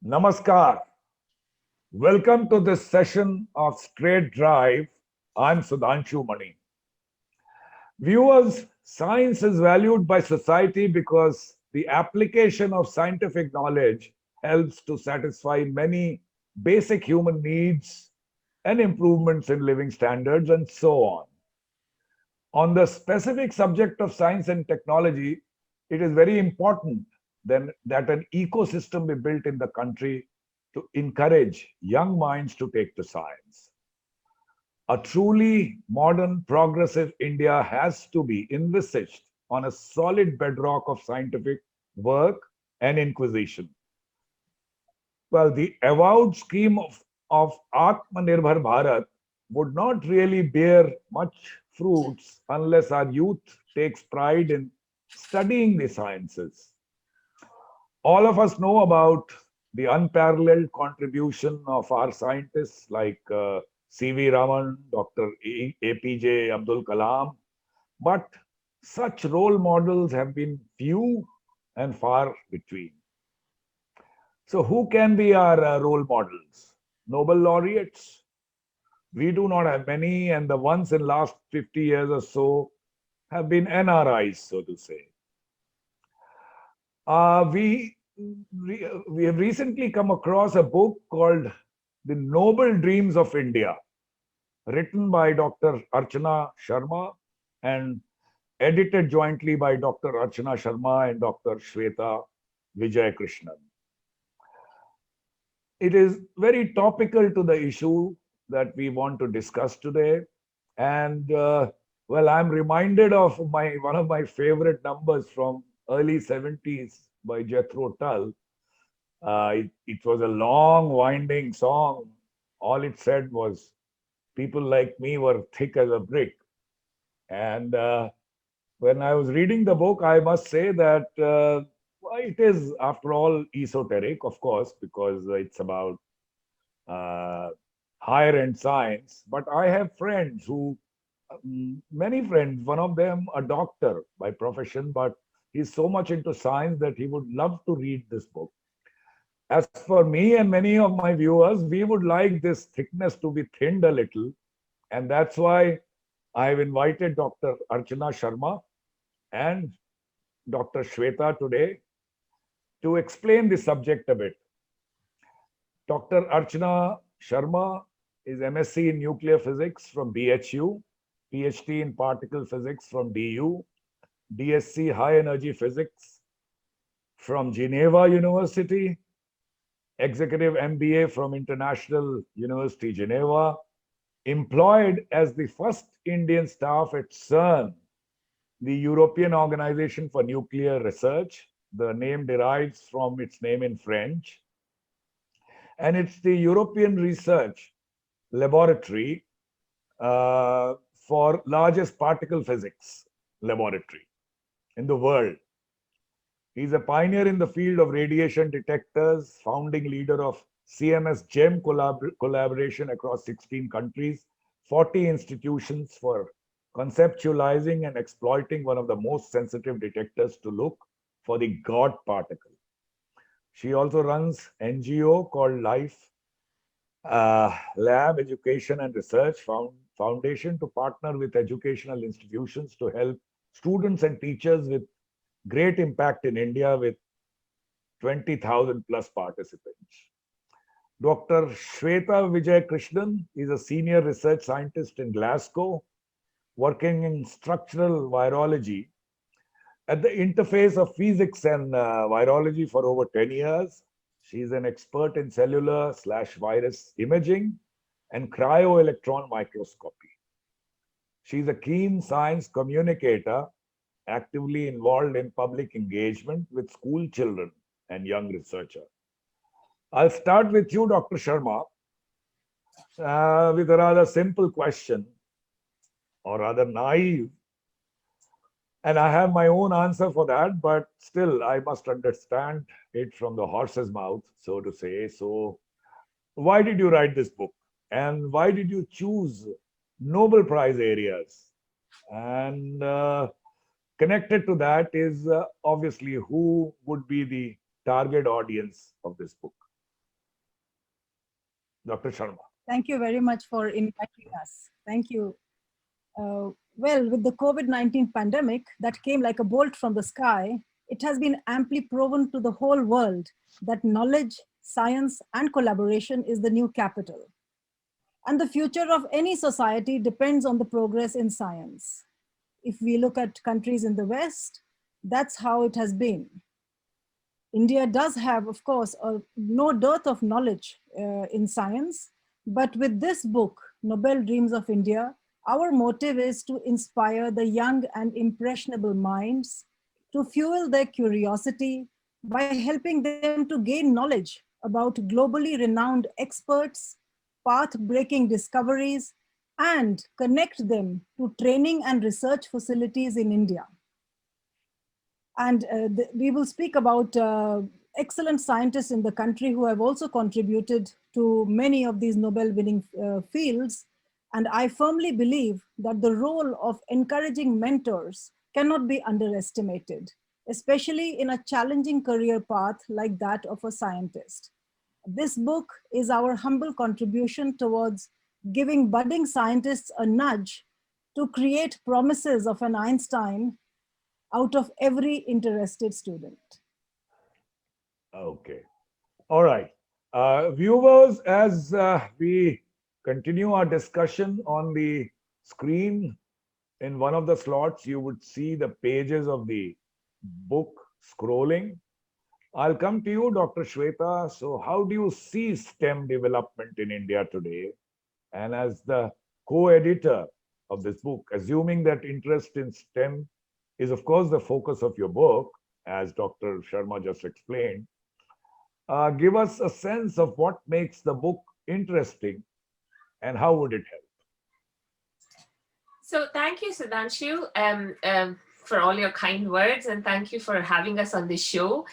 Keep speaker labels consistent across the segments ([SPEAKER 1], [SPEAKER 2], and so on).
[SPEAKER 1] Namaskar. Welcome to this session of Straight Drive. I'm Sudhanshu Mani. Viewers, science is valued by society because the application of scientific knowledge helps to satisfy many basic human needs and improvements in living standards and so on. On the specific subject of science and technology, it is very important then that an ecosystem be built in the country to encourage young minds to take to science. A truly modern, progressive India has to be envisaged on a solid bedrock of scientific work and inquisition. Well, the avowed scheme of Atmanirbhar Bharat would not really bear much fruits unless our youth takes pride in studying the sciences. All of us know about the unparalleled contribution of our scientists like C.V. Raman, Dr. APJ Abdul Kalam, but such role models have been few and far between. So, who can be our role models? Nobel laureates? We do not have many, and the ones in last 50 years or so have been NRIs, so to say. We have recently come across a book called The Noble Dreams of India, written by Dr. Archana Sharma and edited jointly by Dr. Archana Sharma and Dr. Shweta Vijay Krishnan. It is very topical to the issue that we want to discuss today. And well, I'm reminded of my one of my favorite numbers from early 70s by Jethro Tull. It was a long, winding song. All it said was, "People like me were thick as a brick." And when I was reading the book, I must say that well, it is, after all, esoteric, of course, because it's about uh, higher end science. But I have friends who, many friends, one of them a doctor by profession, but he's so much into science that he would love to read this book. As for me and many of my viewers, we would like this thickness to be thinned a little. And that's why I've invited Dr. Archana Sharma and Dr. Shweta today to explain the subject a bit. Dr. Archana Sharma is MSc in nuclear physics from BHU, PhD in particle physics from DU, DSc high energy physics from Geneva University, executive MBA from International University Geneva, employed as the first Indian staff at CERN, the European Organization for Nuclear Research. The name derives from its name in French. And it's the European Research Laboratory for largest particle physics laboratory in the world. He's a pioneer in the field of radiation detectors, founding leader of CMS GEM collaboration across 16 countries, 40 institutions for conceptualizing and exploiting one of the most sensitive detectors to look for the God particle. She also runs NGO called Life Lab Education and Research Foundation to partner with educational institutions to help students and teachers with great impact in India with 20,000 plus participants. Dr. Shweta Vijay Krishnan is a senior research scientist in Glasgow, working in structural virology at the interface of physics and virology for over 10 years. She's an expert in cellular/virus imaging and cryo-electron microscopy. She's a keen science communicator, actively involved in public engagement with school children and young researchers. I'll start with you, Dr. Sharma, with a rather simple question, or rather naive. And I have my own answer for that, but still, I must understand it from the horse's mouth, so to say. So, why did you write this book? And why did you choose Nobel Prize areas? And connected to that is obviously who would be the target audience of this book. Dr. Sharma.
[SPEAKER 2] Thank you very much for inviting us. Thank you. Well, with the COVID-19 pandemic that came like a bolt from the sky, it has been amply proven to the whole world that knowledge, science, and collaboration is the new capital. And the future of any society depends on the progress in science. If we look at countries in the West, that's how it has been. India does have, of course, no dearth of knowledge in science, but with this book, Nobel Dreams of India, our motive is to inspire the young and impressionable minds, to fuel their curiosity by helping them to gain knowledge about globally renowned experts, path-breaking discoveries, and connect them to training and research facilities in India. And we will speak about excellent scientists in the country who have also contributed to many of these Nobel winning fields. And I firmly believe that the role of encouraging mentors cannot be underestimated, especially in a challenging career path like that of a scientist. This book is our humble contribution towards giving budding scientists a nudge to create promises of an Einstein out of every interested student.
[SPEAKER 1] Okay. All right. Viewers, as we continue our discussion on the screen, in one of the slots, you would see the pages of the book scrolling. I'll come to you, Dr. Shweta. So how do you see STEM development in India today? And as the co-editor of this book, assuming that interest in STEM is, of course, the focus of your book, as Dr. Sharma just explained, give us a sense of what makes the book interesting and how would it help?
[SPEAKER 3] So thank you, Sudhanshu, for all your kind words, and thank you for having us on this show.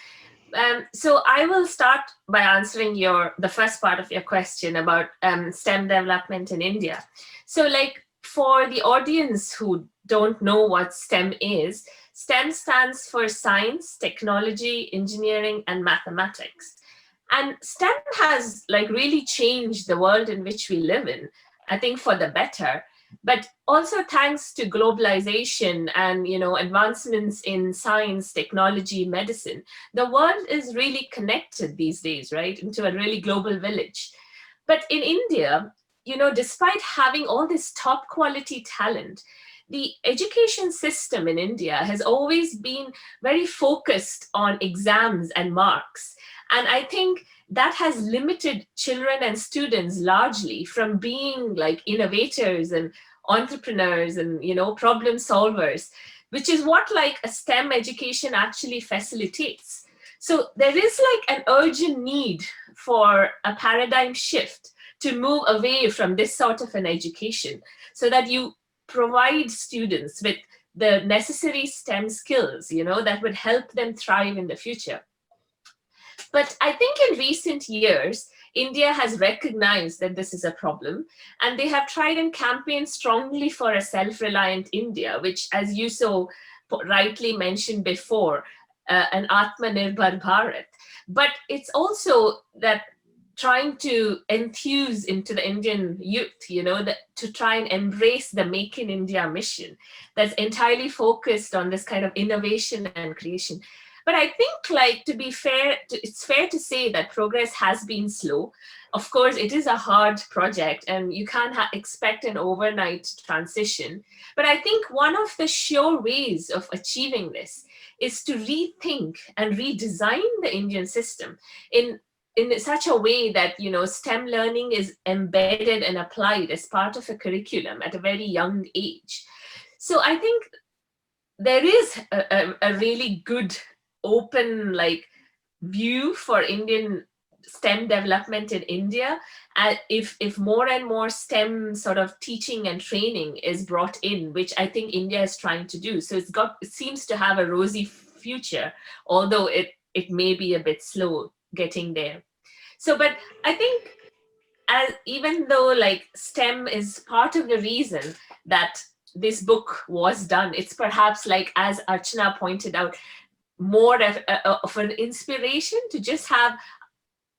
[SPEAKER 3] So I will start by answering the first part of your question about STEM development in India. So like for the audience who don't know what STEM is, STEM stands for science, technology, engineering, and mathematics. And STEM has like really changed the world in which we live in, I think for the better. But also thanks to globalization and advancements in science, technology, medicine, the world is really connected these days, right, into a really global village. But in India, despite having all this top quality talent, the education system in India has always been very focused on exams and marks. And I think that has limited children and students largely from being like innovators and entrepreneurs and problem solvers, which is what like a STEM education actually facilitates. So there is like an urgent need for a paradigm shift to move away from this sort of an education so that you provide students with the necessary STEM skills, that would help them thrive in the future. But I think in recent years, India has recognized that this is a problem, and they have tried and campaigned strongly for a self-reliant India, which, as you so rightly mentioned before, an Atmanirbhar Bharat. But it's also that trying to enthuse into the Indian youth, to try and embrace the Make in India mission that's entirely focused on this kind of innovation and creation. But I think, like, to be fair, it's fair to say that progress has been slow. Of course, it is a hard project and you can't expect an overnight transition. But I think one of the sure ways of achieving this is to rethink and redesign the Indian system in such a way that, STEM learning is embedded and applied as part of a curriculum at a very young age. So I think there is a really good open view for Indian STEM development in India, if more and more STEM sort of teaching and training is brought in, which I think India is trying to do. So it seems to have a rosy future, although it may be a bit slow getting there. So, but I think even though STEM is part of the reason that this book was done, it's perhaps as Archana pointed out, more of an inspiration to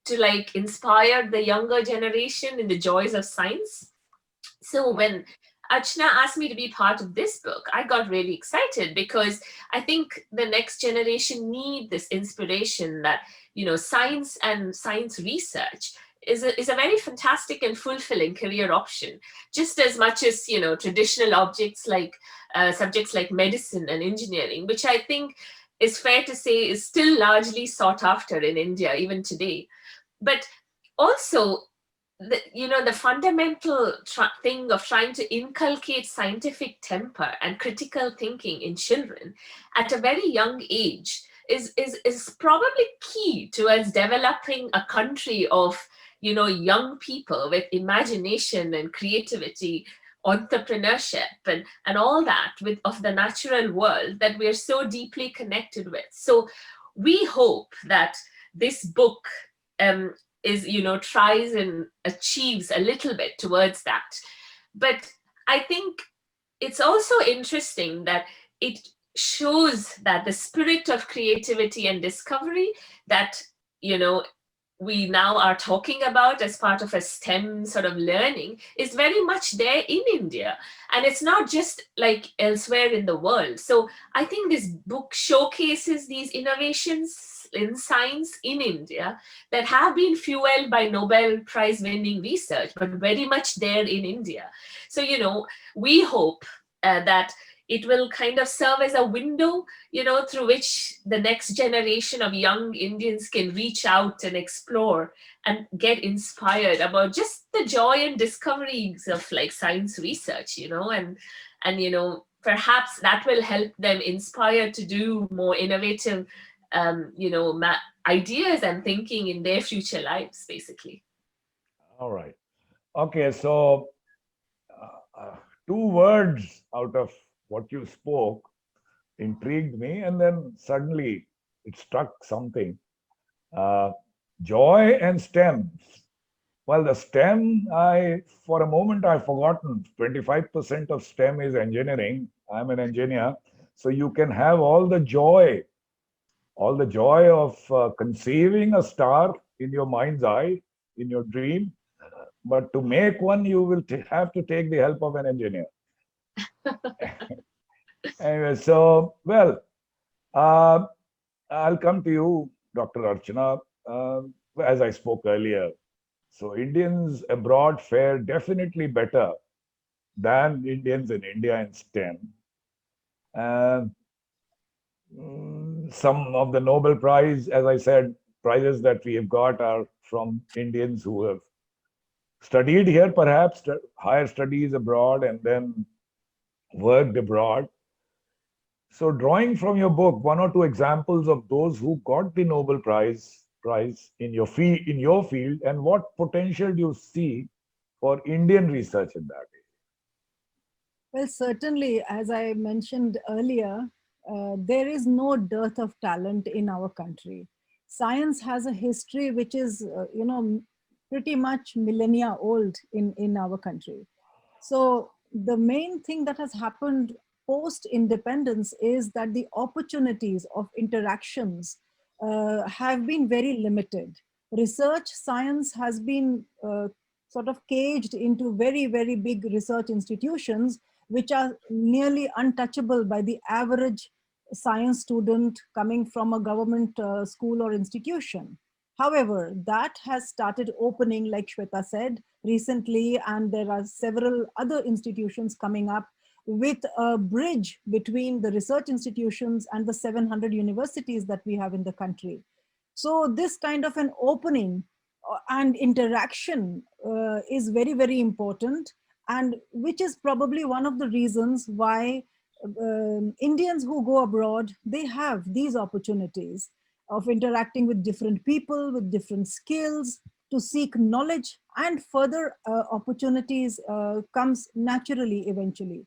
[SPEAKER 3] to like inspire the younger generation in the joys of science. So when Archana asked me to be part of this book, I got really excited because I think the next generation need this inspiration that, you know, science and science research is a very fantastic and fulfilling career option, just as much as, you know, traditional objects like subjects like medicine and engineering, which I think is fair to say is still largely sought after in India even today. But also, the fundamental thing of trying to inculcate scientific temper and critical thinking in children at a very young age is probably key towards developing a country of, you know, young people with imagination and creativity, entrepreneurship and all that with of the natural world that we're so deeply connected with. So we hope that this book is, you know, tries and achieves a little bit towards that. But I think it's also interesting that it shows that the spirit of creativity and discovery that, you know, we now are talking about as part of a STEM sort of learning is very much there in India. And it's not just like elsewhere in the world. So I think this book showcases these innovations in science in India that have been fueled by Nobel Prize winning research, but very much there in India. So, you know, we hope that it will kind of serve as a window, you know, through which the next generation of young Indians can reach out and explore and get inspired about just the joy and discoveries of like science research, you know, and you know, perhaps that will help them inspire to do more innovative, you know, ideas and thinking in their future lives, basically.
[SPEAKER 1] All right. Okay, so two words out of what you spoke intrigued me, and then suddenly it struck something. Joy and STEM. Well, the STEM, for a moment, I've forgotten 25% of STEM is engineering. I'm an engineer. So you can have all the joy of conceiving a star in your mind's eye, in your dream. But to make one, you will have to take the help of an engineer. Anyway, so, well, I'll come to you, Dr. Archana. As I spoke earlier, so Indians abroad fare definitely better than Indians in India in STEM. Some of the Nobel Prize, as I said, prizes that we have got are from Indians who have studied here, perhaps higher studies abroad, and then worked abroad. So drawing from your book, one or two examples of those who got the Nobel Prize in your field, and what potential do you see for Indian research in that area?
[SPEAKER 2] Well, certainly, as I mentioned earlier, there is no dearth of talent in our country. Science has a history which is, you know, pretty much millennia old in our country. So the main thing that has happened post-independence is that the opportunities of interactions have been very limited. Research science has been sort of caged into very, very big research institutions, which are nearly untouchable by the average science student coming from a government school or institution. However, that has started opening, like Shweta said, recently, and there are several other institutions coming up with a bridge between the research institutions and the 700 universities that we have in the country. So this kind of an opening and interaction is very, very important, and which is probably one of the reasons why Indians who go abroad, they have these opportunities of interacting with different people, with different skills, to seek knowledge, and further opportunities comes naturally eventually.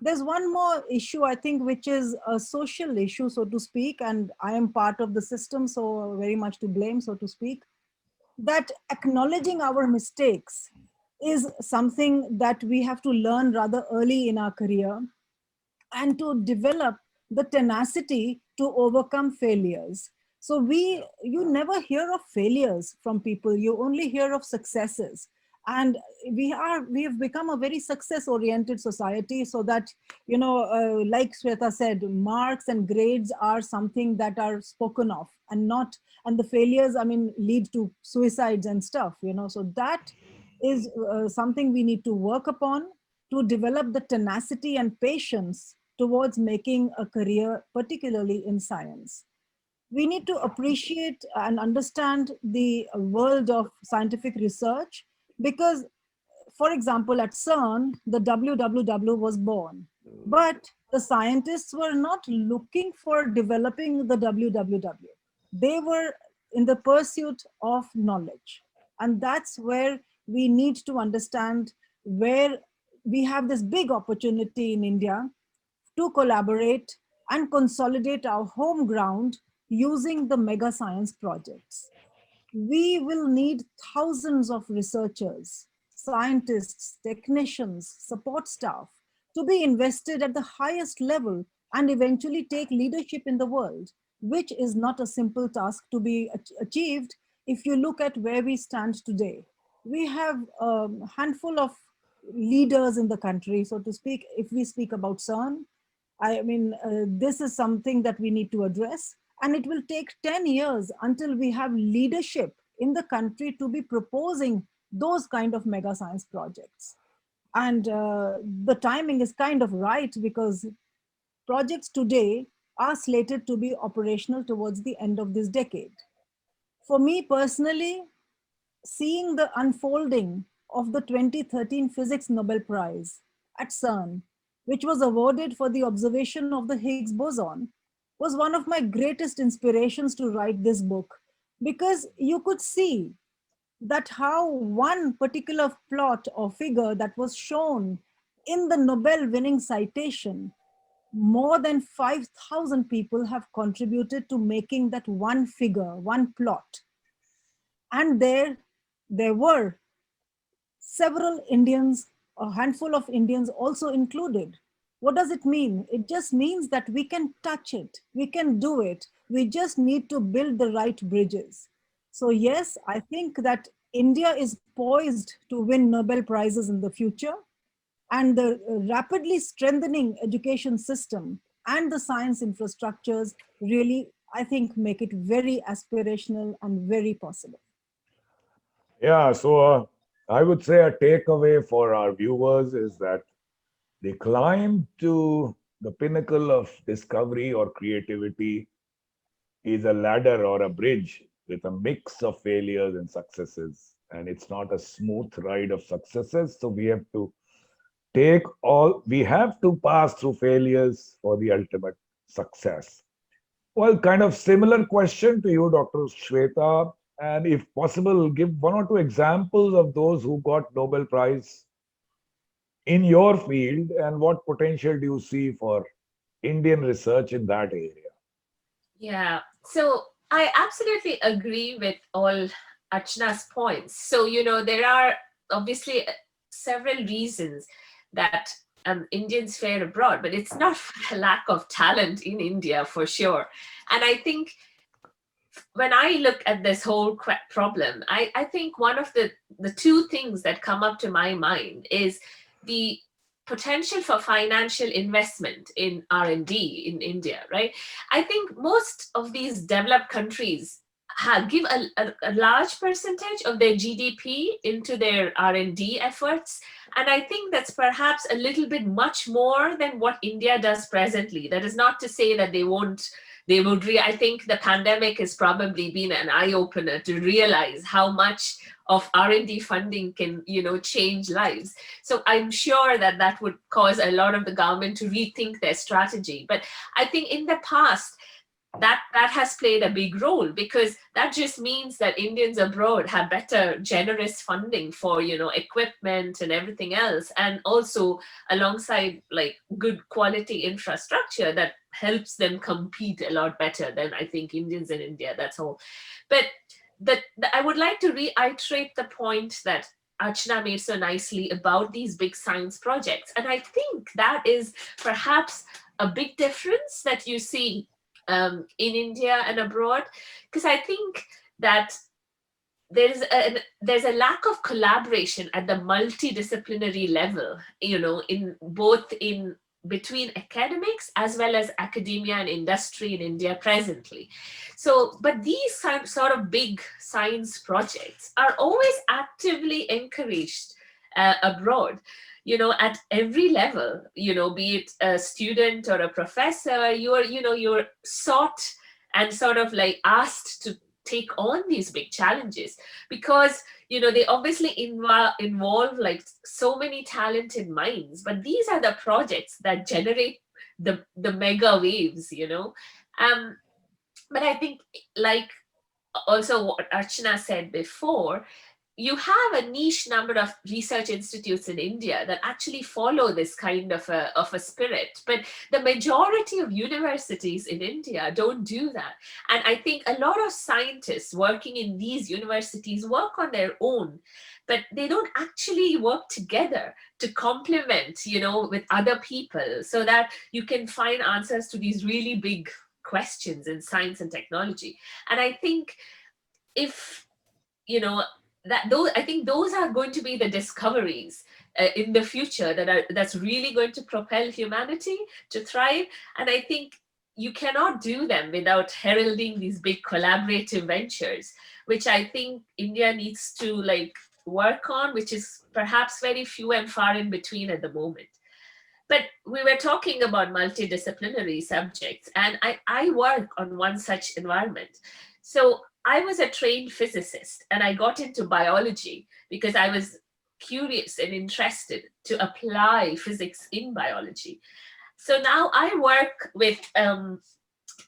[SPEAKER 2] There's one more issue, I think, which is a social issue, so to speak, and I am part of the system, so very much to blame, so to speak, that acknowledging our mistakes is something that we have to learn rather early in our career, and to develop the tenacity to overcome failures. So you never hear of failures from people. You only hear of successes. And we have become a very success oriented society, so that, like Shweta said, marks and grades are something that are spoken of, and not, and the failures, I mean, lead to suicides and stuff, so that is something we need to work upon, to develop the tenacity and patience towards making a career, particularly in science. We need to appreciate and understand the world of scientific research, because, for example, at CERN, the WWW was born, but the scientists were not looking for developing the WWW. They were in the pursuit of knowledge. And that's where we need to understand, where we have this big opportunity in India to collaborate and consolidate our home ground using the mega science projects. We will need thousands of researchers, scientists, technicians, support staff to be invested at the highest level and eventually take leadership in the world, which is not a simple task to be achieved if you look at where we stand today. We have a handful of leaders in the country, so to speak. If we speak about CERN, I mean, this is something that we need to address. And it will take 10 years until we have leadership in the country to be proposing those kind of mega science projects. And the timing is kind of right, because projects today are slated to be operational towards the end of this decade. For me personally, seeing the unfolding of the 2013 Physics Nobel Prize at CERN, which was awarded for the observation of the Higgs boson, was one of my greatest inspirations to write this book, because you could see that how one particular plot or figure that was shown in the Nobel winning citation, more than 5,000 people have contributed to making that one figure, one plot. And there were several Indians, a handful of Indians also included. What does it mean? It just means that we can touch it, we can do it. We just need to build the right bridges. So yes, I think that India is poised to win Nobel Prizes in the future. And the rapidly strengthening education system and the science infrastructures really, I think, make it very aspirational and very possible.
[SPEAKER 1] Yeah, so I would say a takeaway for our viewers is that the climb to the pinnacle of discovery or creativity is a ladder or a bridge with a mix of failures and successes. And it's not a smooth ride of successes. So we have to we have to pass through failures for the ultimate success. Well, kind of similar question to you, Dr. Shweta. And if possible, give one or two examples of those who got Nobel Prize in your field, and what potential do you see for Indian research in that area?
[SPEAKER 3] Yeah, so I absolutely agree with all Archana's points. So, there are obviously several reasons that Indians fare abroad, but it's not for a lack of talent in India for sure. And I think when I look at this whole problem, I think one of the two things that come up to my mind is the potential for financial investment in R&D in India, right? I think most of these developed countries give a large percentage of their GDP into their R&D efforts. And I think that's perhaps a little bit much more than what India does presently. That is not to say that I think the pandemic has probably been an eye-opener to realize how much of R&D funding can, change lives. So I'm sure that would cause a lot of the government to rethink their strategy. But I think in the past, that has played a big role, because that just means that Indians abroad have better generous funding for equipment and everything else, and also alongside like good quality infrastructure that helps them compete a lot better than I think Indians in India. That's all. But I would like to reiterate the point that Archana made so nicely about these big science projects, and I think that is perhaps a big difference that you see in India and abroad, because I think that there's a lack of collaboration at the multidisciplinary level, in both in between academics as well as academia and industry in India presently. So, but these sort of big science projects are always actively encouraged abroad, at every level, be it a student or a professor, you're sought and sort of like asked to take on these big challenges, because they obviously involve like so many talented minds, but these are the projects that generate the mega waves. But I think, like also what Archana said before, you have a niche number of research institutes in India that actually follow this kind of a spirit. But the majority of universities in India don't do that. And I think a lot of scientists working in these universities work on their own, but they don't actually work together to complement, with other people, so that you can find answers to these really big questions in science and technology. And I think if, I think those are going to be the discoveries in the future that's really going to propel humanity to thrive. And I think you cannot do them without heralding these big collaborative ventures, which I think India needs to like work on, which is perhaps very few and far in between at the moment. But we were talking about multidisciplinary subjects, and I work on one such environment. So I was a trained physicist, and I got into biology because I was curious and interested to apply physics in biology. So now I work with an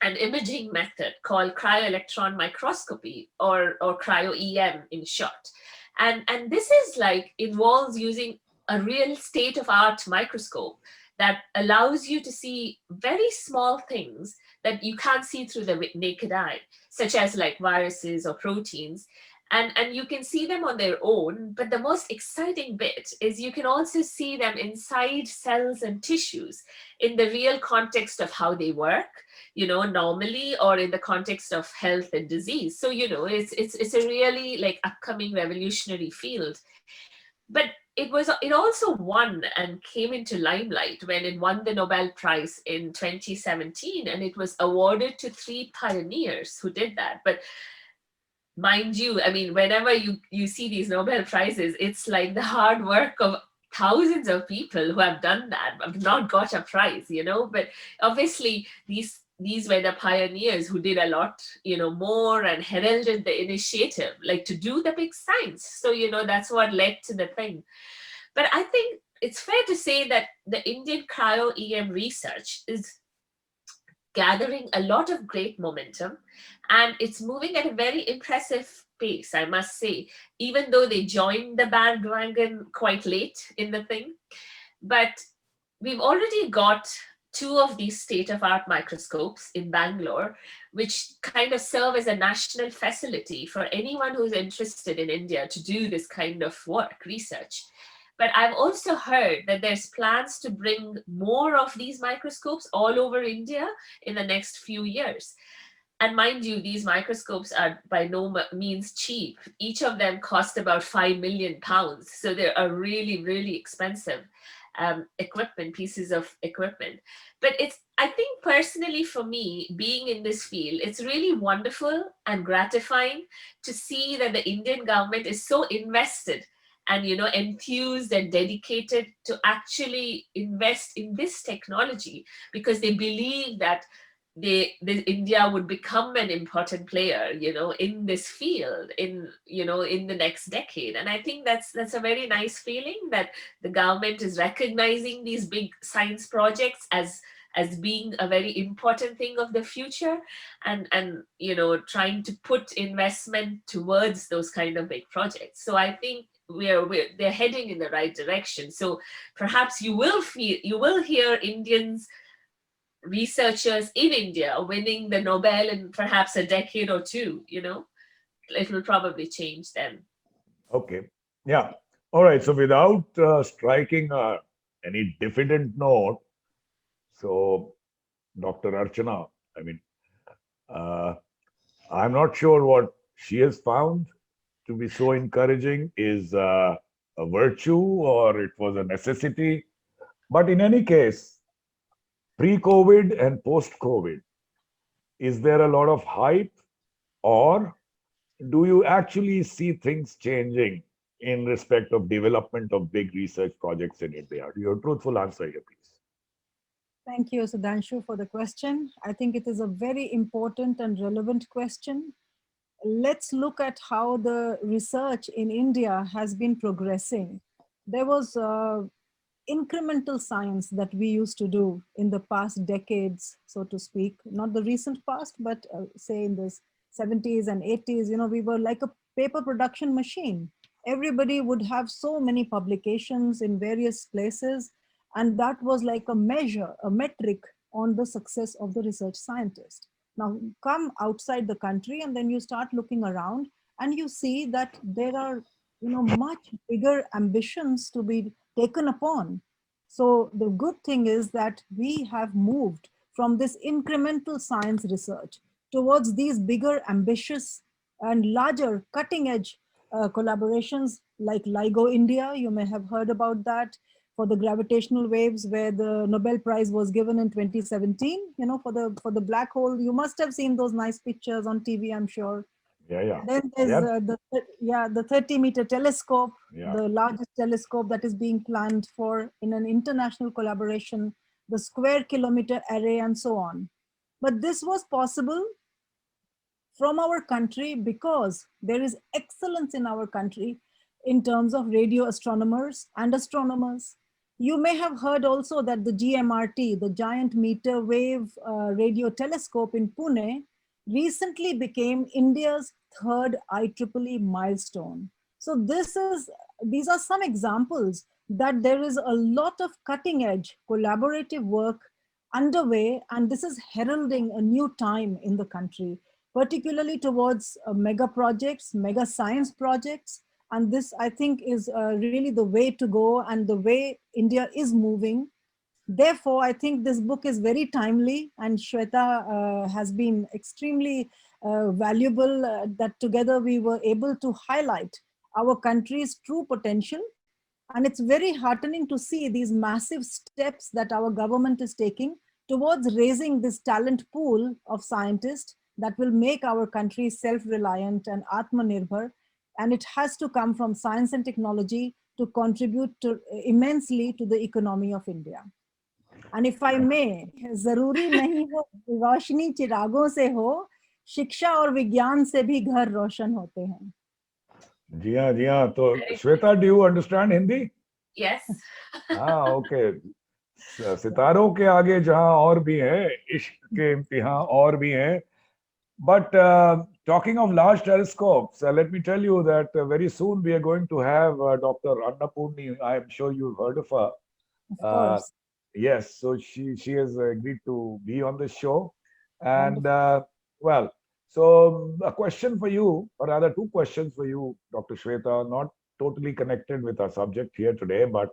[SPEAKER 3] imaging method called cryo-electron microscopy, or cryo-EM in short. And this is like involves using a real state-of-art microscope that allows you to see very small things that you can't see through the naked eye, such as like viruses or proteins. And you can see them on their own, but the most exciting bit is you can also see them inside cells and tissues in the real context of how they work, normally, or in the context of health and disease. So, it's a really like upcoming revolutionary field. But it also won and came into limelight when it won the Nobel Prize in 2017, and it was awarded to 3 pioneers who did that. But mind you, I mean, whenever you see these Nobel Prizes, it's like the hard work of thousands of people who have done that, but not got a prize, but obviously these were the pioneers who did a lot, more, and heralded the initiative, like to do the big science. So, that's what led to the thing. But I think it's fair to say that the Indian cryo-EM research is gathering a lot of great momentum, and it's moving at a very impressive pace, I must say, even though they joined the bandwagon quite late in the thing. But we've already got 2 of these state-of-art microscopes in Bangalore, which kind of serve as a national facility for anyone who's interested in India to do this kind of work, research. But I've also heard that there's plans to bring more of these microscopes all over India in the next few years. And mind you, these microscopes are by no means cheap. Each of them cost about £5 million. So they are really, really expensive pieces of equipment. But I think personally for me, being in this field, it's really wonderful and gratifying to see that the Indian government is so invested and enthused and dedicated to actually invest in this technology, because they believe that India would become an important player, in this field in the next decade. And I think that's a very nice feeling that the government is recognizing these big science projects as being a very important thing of the future, and trying to put investment towards those kind of big projects. So I think they're heading in the right direction. So perhaps you will hear Indians, researchers in India, winning the Nobel in perhaps a decade or two. It will probably change then.
[SPEAKER 1] Okay. Yeah. All right. So without striking any diffident note, so Dr. Archana, I mean, Uh, I'm not sure what she has found to be so encouraging is a virtue or it was a necessity. But in any case, pre-COVID and post-COVID, is there a lot of hype or do you actually see things changing in respect of development of big research projects in India? Your truthful answer here, please.
[SPEAKER 2] Thank you, Sudhanshu, for the question. I think it is a very important and relevant question. Let's look at how the research in India has been progressing. There was incremental science that we used to do in the past decades, so to speak, not the recent past, but say in the 70s and 80s, we were like a paper production machine. Everybody would have so many publications in various places, and that was like a measure, a metric on the success of the research scientist. Now come outside the country and then you start looking around and you see that there are much bigger ambitions to be taken upon. So the good thing is that we have moved from this incremental science research towards these bigger, ambitious and larger cutting edge collaborations like LIGO India. You may have heard about that, for the gravitational waves, where the Nobel Prize was given in 2017, for the black hole. You must have seen those nice pictures on TV, I'm sure.
[SPEAKER 1] Yeah.
[SPEAKER 2] Then there's
[SPEAKER 1] Yep.
[SPEAKER 2] the 30-meter telescope,
[SPEAKER 1] Yeah.
[SPEAKER 2] the largest telescope that is being planned for in an international collaboration, the square kilometer array, and so on. But this was possible from our country because there is excellence in our country in terms of radio astronomers and astronomers. You may have heard also that the GMRT, the Giant Meter Wave Radio Telescope in Pune, recently became India's third IEEE milestone. So these are some examples that there is a lot of cutting edge collaborative work underway, and this is heralding a new time in the country, particularly towards mega projects, mega science projects. And this, I think, is really the way to go and the way India is moving. Therefore, I think this book is very timely, and Shweta has been extremely valuable that together we were able to highlight our country's true potential. And it's very heartening to see these massive steps that our government is taking towards raising this talent pool of scientists that will make our country self-reliant and Atmanirbhar. And it has to come from science and technology to contribute immensely to the economy of India. And if I may, जरूरी नहीं हो रोशनी चिरागों से हो, शिक्षा और विज्ञान से भी घर रोशन होते हैं.
[SPEAKER 1] जी हाँ. तो Shweta, do you understand Hindi?
[SPEAKER 3] Yes.
[SPEAKER 1] Okay. सितारों के आगे जहां और भी हैं, इश्क के इम्तिहान और भी हैं. But talking of large telescopes, let me tell you that very soon we are going to have Dr. Annapurni. I am sure you've heard of her.
[SPEAKER 2] Of course.
[SPEAKER 1] Yes, so she has agreed to be on the show. And so a question for you, or rather two questions for you, Dr. Shweta, not totally connected with our subject here today, but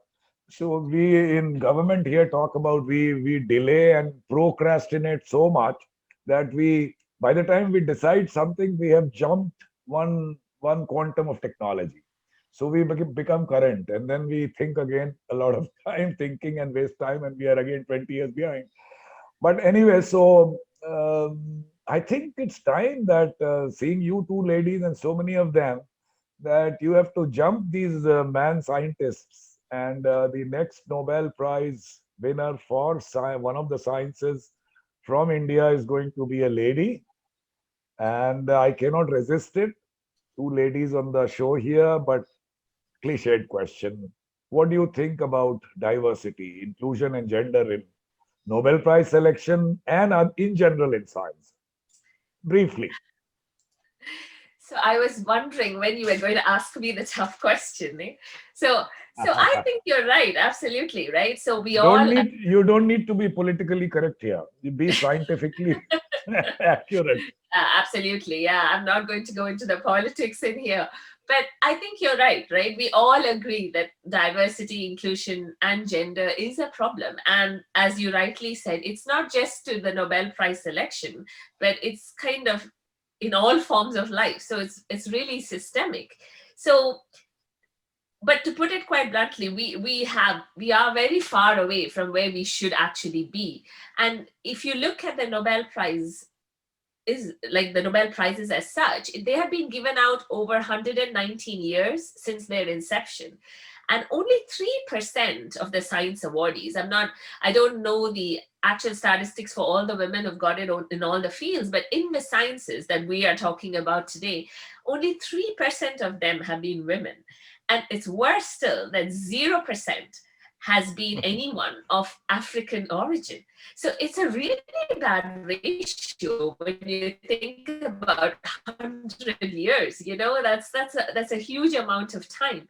[SPEAKER 1] so we in government here talk about we delay and procrastinate so much that by the time we decide something, we have jumped one quantum of technology. So we become current, and then we think again a lot of time thinking and waste time, and we are again 20 years behind. But anyway, so I think it's time that seeing you two ladies and so many of them, that you have to jump these man scientists, and the next Nobel Prize winner for one of the sciences from India is going to be a lady. And I cannot resist it. Two ladies on the show here, but cliched question. What do you think about diversity, inclusion, and gender in Nobel Prize selection and in general in science? Briefly.
[SPEAKER 3] So I was wondering when you were going to ask me the tough question. So I think you're right, absolutely right. So
[SPEAKER 1] you don't need to be politically correct here. You be scientifically accurate.
[SPEAKER 3] Absolutely, yeah. I'm not going to go into the politics in here. But I think you're right? We all agree that diversity, inclusion, and gender is a problem. And as you rightly said, it's not just to the Nobel Prize selection, but it's kind of in all forms of life. So it's really systemic. So, but to put it quite bluntly, we are very far away from where we should actually be. And if you look at the Nobel Prize, is like the Nobel Prizes as such, they have been given out over 119 years since their inception. And only 3% of the science awardees, I don't know the actual statistics for all the women who've got it in all the fields, but in the sciences that we are talking about today, only 3% of them have been women. And it's worse still that 0% has been anyone of African origin. So it's a really bad ratio when you think about 100 years. That's a huge amount of time.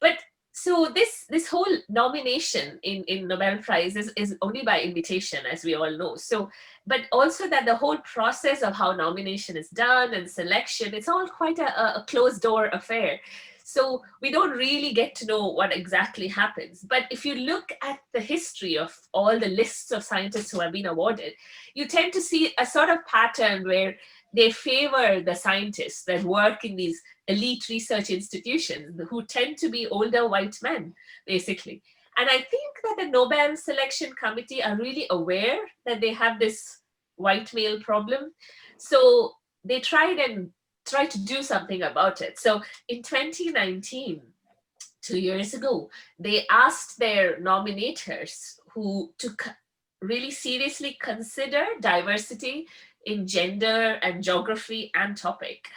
[SPEAKER 3] But so this whole nomination in Nobel Prize is only by invitation, as we all know. So, but also that the whole process of how nomination is done and selection, it's all quite a closed door affair. So we don't really get to know what exactly happens. But if you look at the history of all the lists of scientists who have been awarded, you tend to see a sort of pattern where they favor the scientists that work in these elite research institutions, who tend to be older white men, basically. And I think that the Nobel Selection Committee are really aware that they have this white male problem. So they try to do something about it. So in 2019, 2 years ago, they asked their nominators to really seriously consider diversity in gender and geography and topic.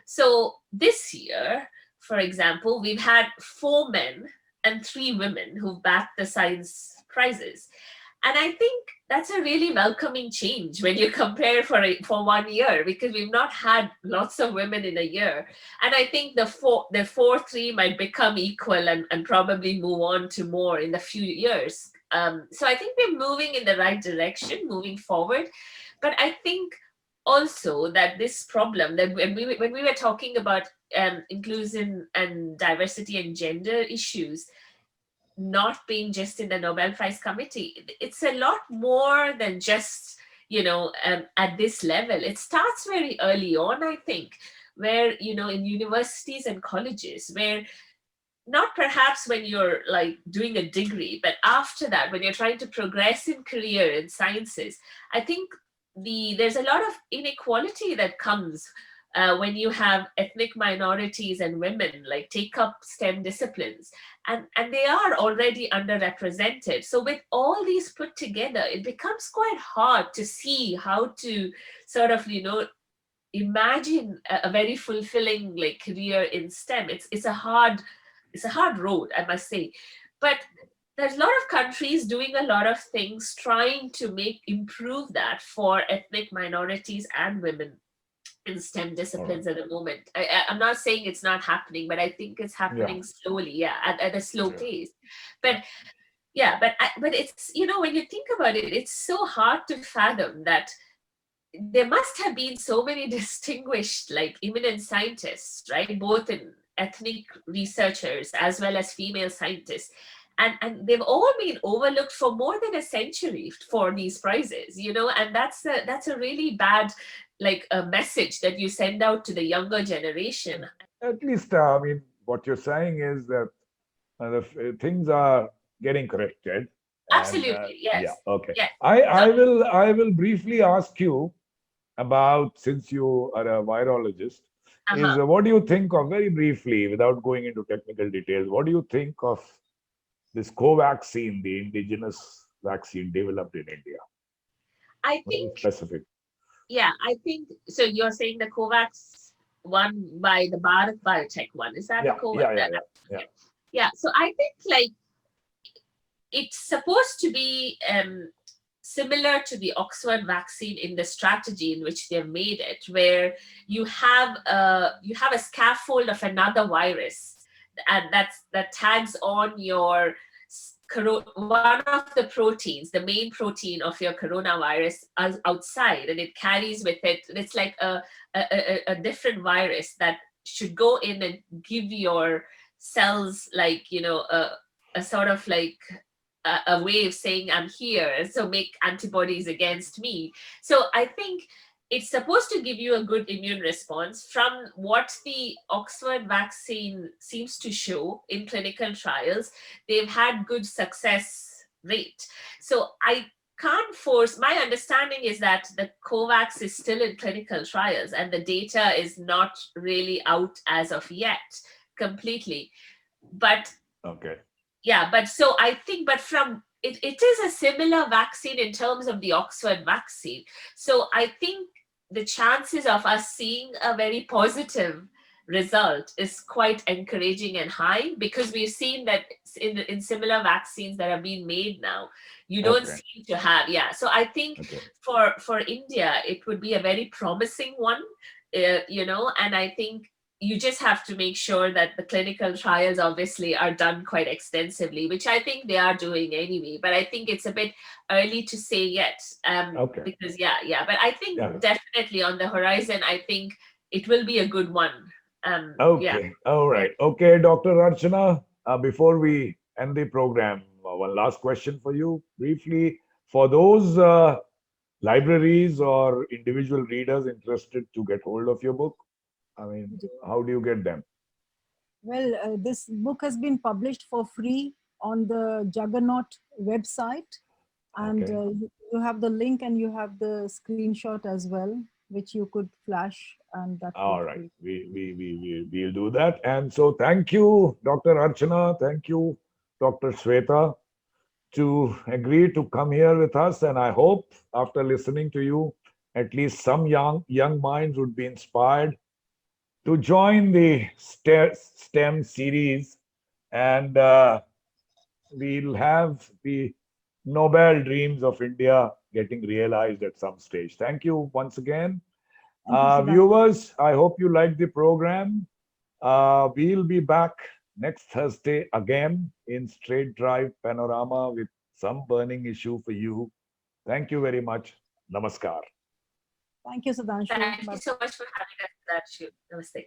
[SPEAKER 3] So this year, for example, we've had 4 men and 3 women who've backed the science prizes. And I think that's a really welcoming change when you compare for 1 year, because we've not had lots of women in a year. And I think the 4-3 might become equal and probably move on to more in a few years. So I think we're moving in the right direction, moving forward. But I think also that this problem, that when we were talking about inclusion and diversity and gender issues, not being just in the Nobel Prize Committee, it's a lot more than just, at this level. It starts very early on, I think, where, in universities and colleges, where not perhaps when you're like doing a degree, but after that, when you're trying to progress in career in sciences, I think there's a lot of inequality that comes when you have ethnic minorities and women like take up STEM disciplines, and they are already underrepresented. So with all these put together, it becomes quite hard to see how to sort of, imagine a very fulfilling like career in STEM. It's a hard road, I must say. But there's a lot of countries doing a lot of things trying to improve that for ethnic minorities and women in STEM disciplines at the moment. I'm not saying it's not happening, but I think it's happening slowly, at a slow pace. But but it's, when you think about it, it's so hard to fathom that there must have been so many distinguished, like eminent scientists, right? Both in ethnic researchers as well as female scientists. And they've all been overlooked for more than a century for these prizes, and that's a really bad a message that you send out to the younger generation.
[SPEAKER 1] At least, what you're saying is that things are getting corrected.
[SPEAKER 3] Absolutely, yes.
[SPEAKER 1] Yeah. Okay.
[SPEAKER 3] Yes.
[SPEAKER 1] I will briefly ask you about, since you are a virologist, is what do you think of, very briefly, without going into technical details, what do you think of this Covaxin, the indigenous vaccine developed in India?
[SPEAKER 3] I think
[SPEAKER 1] specific.
[SPEAKER 3] Yeah, I think so. You're saying the COVAX one by the Bharat Biotech one, is that the COVAX? Yeah. So I think it's supposed to be similar to the Oxford vaccine in the strategy in which they've made it, where you have a scaffold of another virus, and that tags on your one of the proteins, the main protein of your coronavirus, outside, and it carries with it. It's like a different virus that should go in and give your cells like, you know, a sort of like a way of saying I'm here, so make antibodies against me. So I think it's supposed to give you a good immune response. From what the Oxford vaccine seems to show in clinical trials, they've had good success rate. So I can't force, my understanding is that the COVAX is still in clinical trials and the data is not really out as of yet completely. But
[SPEAKER 1] Okay.
[SPEAKER 3] yeah, but so I think, but from it is a similar vaccine in terms of the Oxford vaccine. So I think the chances of us seeing a very positive result is quite encouraging and high, because we've seen that in similar vaccines that are being made now, you don't
[SPEAKER 1] Okay.
[SPEAKER 3] seem to have, yeah. So I think
[SPEAKER 1] Okay.
[SPEAKER 3] for India, it would be a very promising one, you know, and I think you just have to make sure that the clinical trials obviously are done quite extensively, which I think they are doing anyway. But I think it's a bit early to say yet,
[SPEAKER 1] Okay.
[SPEAKER 3] because yeah. But I think
[SPEAKER 1] Yeah.
[SPEAKER 3] definitely on the horizon, I think it will be a good one. Yeah.
[SPEAKER 1] Okay. All right. Okay, Dr. Archana, before we end the program, one last question for you briefly. For those libraries or individual readers interested to get hold of your book, I mean, how do you get them?
[SPEAKER 2] Well, this book has been published for free on the Juggernaut website, and
[SPEAKER 1] Okay.
[SPEAKER 2] you have the link and you have the screenshot as well, which you could flash, and that
[SPEAKER 1] All
[SPEAKER 2] would
[SPEAKER 1] right.
[SPEAKER 2] be.
[SPEAKER 1] We'll do that. And so thank you, Dr. Archana. Thank you, Dr. Sweta, to agree to come here with us. And I hope after listening to you, at least some young minds would be inspired to join the STEM series, and we'll have the Nobel dreams of India getting realized at some stage. Thank you once again.
[SPEAKER 2] Thank you, Siddharth.
[SPEAKER 1] Viewers, I hope you liked the program. We'll be back next Thursday again in Straight Drive Panorama with some burning issue for you. Thank you very much. Namaskar.
[SPEAKER 2] Thank you, Sudhanshu.
[SPEAKER 3] Thank
[SPEAKER 2] Bye.
[SPEAKER 3] you so much for having us, Darshu. Namaste.